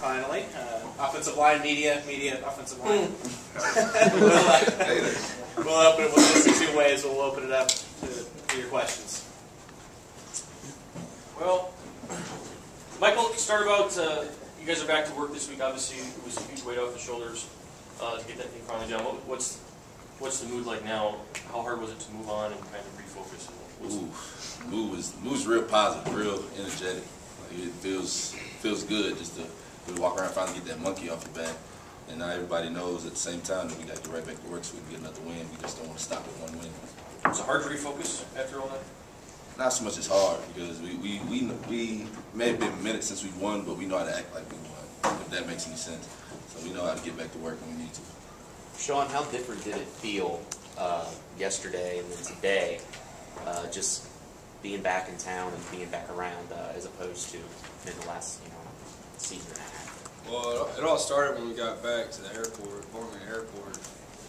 finally. Offensive line, media, offensive line. We'll open it with two ways. We'll open it up to your questions. Well, Michael, start about, you guys are back to work this week. Obviously, it was a huge weight off the shoulders to get that thing finally done. What's the mood like now? How hard was it to move on and kind of refocus? Mood was real positive, real energetic. Like, it feels good just to walk around and finally get that monkey off your back. And now everybody knows at the same time that we got to get right back to work so we can get another win. We just don't want to stop at one win. Was it hard to refocus after all that? Not so much as hard, because we may have been minutes since we won, but we know how to act like we won, if that makes any sense. So we know how to get back to work when we need to. Sean, how different did it feel yesterday and then today, just being back in town and being back around, as opposed to in the last season and a half? Well, it all started when we got back to the airport, Conway Airport,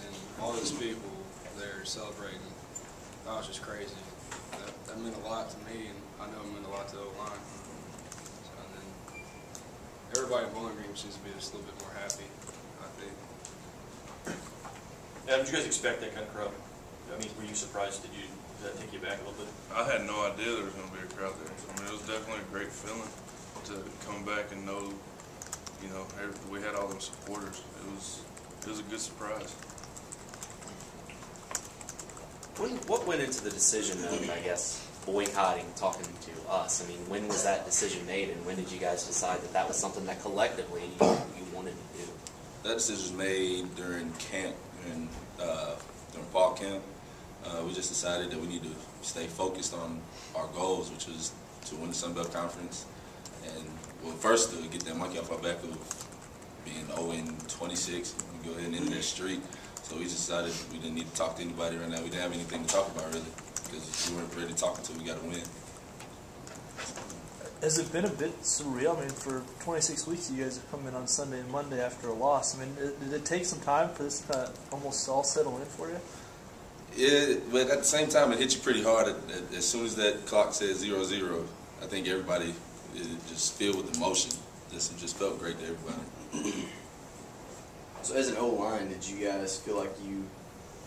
and all those people there celebrating. That was just crazy. That meant a lot to me, and I know it meant a lot to the O-line. So then everybody in Bowling Green seems to be just a little bit more happy, I think. Did you guys expect that kind of crowd? I mean, were you surprised? Did that take you back a little bit? I had no idea there was going to be a crowd there. So, I mean, it was definitely a great feeling to come back and know, we had all those supporters. It was a good surprise. What went into the decision of, I guess, boycotting, talking to us? I mean, when was that decision made, and when did you guys decide that that was something that collectively you wanted to do? That decision was made during camp, during fall camp. We just decided that we need to stay focused on our goals, which was to win the Sun Belt Conference, and first to get that monkey off our back of being 0-26, and go ahead and end that streak. So we just decided we didn't need to talk to anybody right now. We didn't have anything to talk about, really, because we weren't ready to talk until we got a win. Has it been a bit surreal? I mean, for 26 weeks, you guys have come in on Sunday and Monday after a loss. I mean, did it take some time for this to kind of almost all settle in for you? Yeah, but at the same time, it hit you pretty hard. As soon as that clock said 0-0, I think everybody is just filled with emotion. It just felt great to everybody. So as an O-line, did you guys feel like you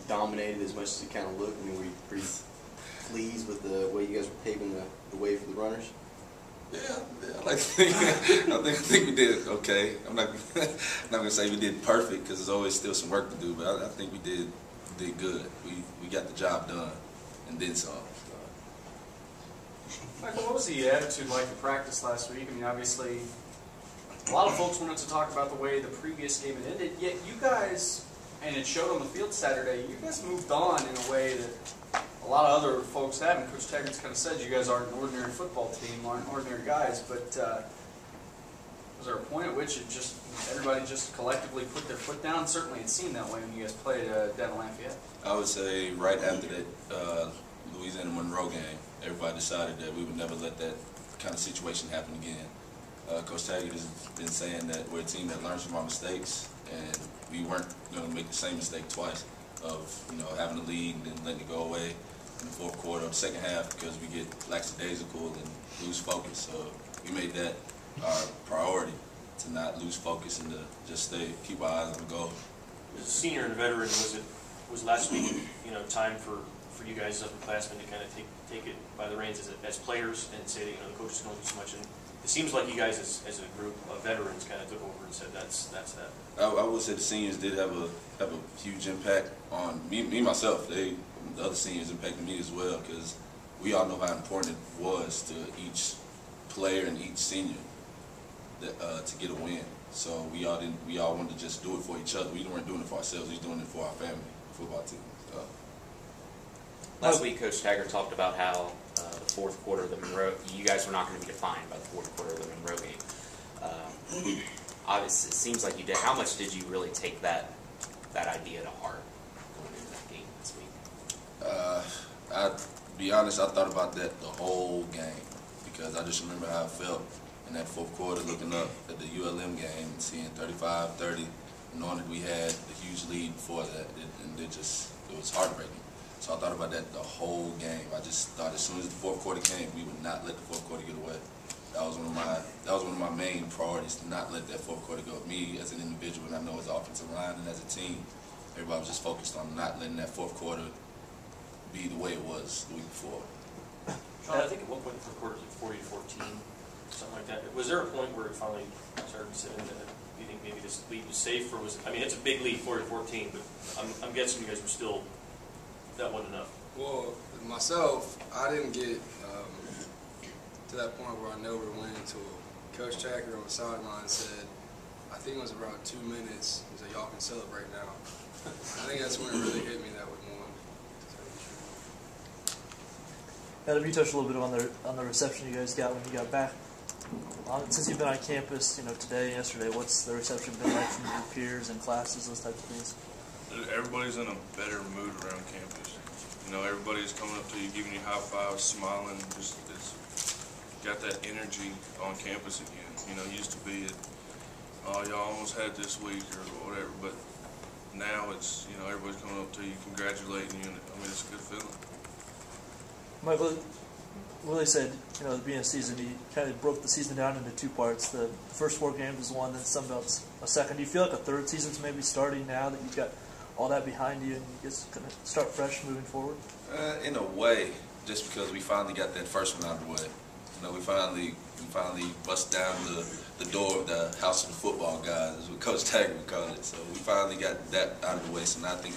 dominated as much as it kind of looked? I mean, were you pretty pleased with the way you guys were paving the way for the runners? Yeah, I think we did okay. I'm not gonna say we did perfect, because there's always still some work to do, but I think we did good. We got the job done, and then some. Michael, what was the attitude like in practice last week? I mean, obviously, a lot of folks wanted to talk about the way the previous game had ended, yet you guys, and it showed on the field Saturday, you guys moved on in a way that a lot of other folks haven't. Coach Taggart's kind of said you guys aren't an ordinary football team, aren't ordinary guys, but was there a point at which everybody just collectively put their foot down? Certainly it seemed that way when you guys played down in Lafayette. I would say right after that Louisiana-Monroe game, everybody decided that we would never let that kind of situation happen again. Coach Taggart has been saying that we're a team that learns from our mistakes, and we weren't going to make the same mistake twice of having a lead and then letting it go away in the fourth quarter or the second half because we get lackadaisical and lose focus. So we made that our priority, to not lose focus and to just keep our eyes on the goal. As a senior and veteran, was last week time for you guys as upperclassmen to kind of take it by the reins as players and say that the coaches don't do so much, and it seems like you guys as a group of veterans kind of took over and said that's that. I would say the seniors did have a huge impact on me myself. The other seniors impacted me as well, because we all know how important it was to each player and each senior to get a win. So we all wanted to just do it for each other. We weren't doing it for ourselves. We were doing it for our family, football team. So. Last week, Coach Taggart talked about how the fourth quarter of the Monroe, you guys were not going to be defined by the fourth quarter of the Monroe game. Obviously, it seems like you did. How much did you really take that idea to heart going into that game this week? I'll be honest, I thought about that the whole game, because I just remember how I felt in that fourth quarter, looking up at the ULM game and seeing 35-30, knowing that we had a huge lead before that, it was heartbreaking. So I thought about that the whole game. I just thought as soon as the fourth quarter came, we would not let the fourth quarter get away. that was one of my main priorities, to not let that fourth quarter go. Me as an individual, and I know as an offensive line and as a team, everybody was just focused on not letting that fourth quarter be the way it was the week before. Sean, I think at one point the fourth quarter was like 40-14, something like that. Was there a point where it finally started to sit in that you think maybe this lead was safe, or was, I mean, it's a big lead, 40-14, but I'm guessing you guys were still, that wasn't enough. Well, myself, I didn't get to that point where I know we're winning until Coach Tacker on the sideline said, I think it was around 2 minutes, he said, y'all can celebrate now. I think that's when it really hit me that we won. Adam, you touched a little bit on the reception you guys got when you got back. Since you've been on campus, today and yesterday, what's the reception been like from your peers and classes, those types of things? Everybody's in a better mood around campus. Everybody's coming up to you, giving you high fives, smiling, just got that energy on campus again. Used to be oh, y'all almost had this week or whatever, but now it's, everybody's coming up to you, congratulating you, and it's a good feeling. Michael, Willie said, at the beginning of the season, he kind of broke the season down into two parts. The first 4 games was one, then Sunbelt's a second. Do you feel like a third season's maybe starting now that you've got all that behind you and you just kind of start fresh moving forward? In a way, just because we finally got that first one out of the way. We finally bust down the door of the house of the football guys, is what Coach Taggart would call it. So we finally got that out of the way. So now I think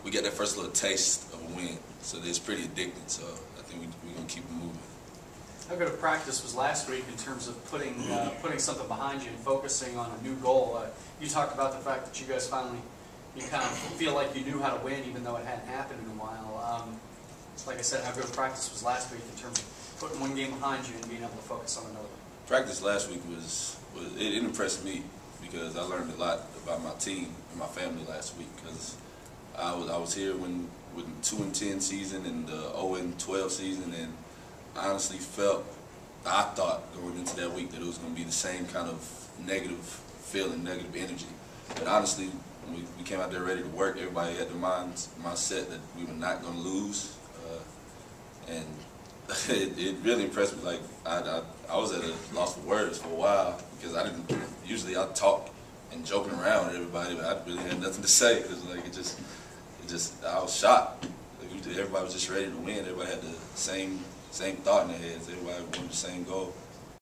we got that first little taste of a win. So it's pretty addicting. So I think we're going to keep it moving. How good a practice was last week in terms of putting something behind you and focusing on a new goal? You talked about the fact that you guys finally, you kind of feel like you knew how to win even though it hadn't happened in a while. Like I said, how good a practice was last week in terms of putting one game behind you and being able to focus on another? Practice last week it impressed me because I learned a lot about my team and my family last week, because I was here with the 2-10 season and the 0-12 season, and I honestly I thought going into that week that it was going to be the same kind of negative feeling, negative energy. But honestly, we came out there ready to work. Everybody had the mindset that we were not going to lose, and it really impressed me. Like I was at a loss for words for a while, because usually I talk and joking around with everybody, but I really had nothing to say, because I was shocked. Everybody was just ready to win. Everybody had the same thought in their heads. Everybody wanted the same goal.